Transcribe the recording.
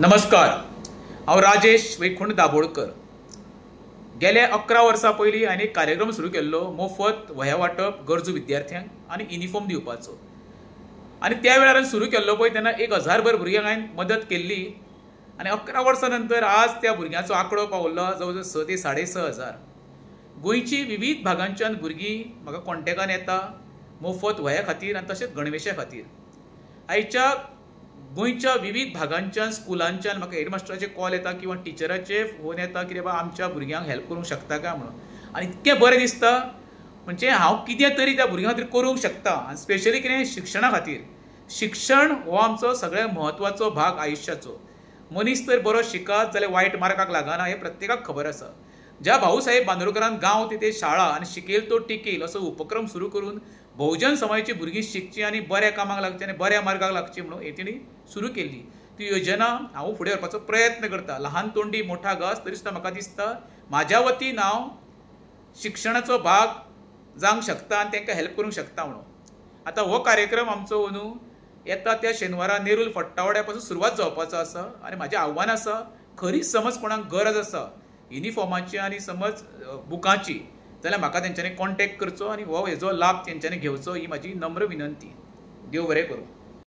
नमस्कार, हांव राजेश वैकुंठ दाबोळकर। गेल्या 11 वर्सां पयलीं हांवें एक कार्यक्रम सुरू केल्लो मोफत वह्या वाटप गरजू विद्यार्थ्यांक आनी युनिफॉर्म दिवपाचो। आनी त्या वेळार हांवें सुरू केल्लो पळय तेन्ना 1000 भर भुरग्यांक हांवें मदत केल्ली आनी 11 वर्सां नंतर आज त्या भुरग्यांचो आंकडो पावल्लो जवळ जवळ 6 ते 6.5 गोंयची विविध भागांच्यान भुरगीं म्हाका कॉन्टॅक्टान येता मोफत वह्या खातीर आनी तशेंच गणवेशा खातीर। आयच्या गोंयच्या विविध भागांच्यान स्कुलांच्यान म्हाका हेडमास्टराचे कॉल येता किंवा टिचराचे फोन येता की बाबा आमच्या भुरग्यांक हेल्प करूंक शकता काय म्हणून। आनी इतकें बरें दिसता म्हणजे हांव कितें तरी त्या भुरग्यां खातीर करूंक शकता। आनी स्पेशली कितें शिक्षणा खातीर शिक्षण हो आमचो सगळ्यात म्हत्वाचो भाग आयुश्याचो। मनीस तर बरो शिकत जाल्यार वायट मार्गाक लागना हें प्रत्येकाक खबर आसा। ज्या भाऊसाहेब बांदोडकरान गांव तिथे शाळा आनी शिकेल तो टिकेल असो उपक्रम सुरू करून बहुजन समाजाची भुरगीं शिकची आनी बऱ्या कामाक लागची आनी बऱ्या मार्गाक लागची म्हणून हे तेणी सुरू केल्ली ती योजना हांव फुडें व्हरपाचो प्रयत्न करता। ल्हान तोंडी मोठा घास तरी सुद्दां म्हाका दिसता म्हाज्या वतीन हांव शिक्षणाचो भाग जावंक शकता आनी तांकां हेल्प करूंक शकता म्हणून। आतां हो कार्यक्रम आमचो अंदू येता त्या शेनवारा नेरूल फट्टावड्या पासून सुरवात जावपाचो आसा आनी म्हाजें आव्हान आसा खरीच समज कोणाक गरज आसा युनिफॉर्माची आनी समज बुकांची जाल्यार म्हाका तेंच्यांनी कॉन्टॅक्ट करचो आनी हो हेजो लाभ तेंच्यांनी घेवचो ही म्हाजी नम्र विनंती। देव बरें करूं।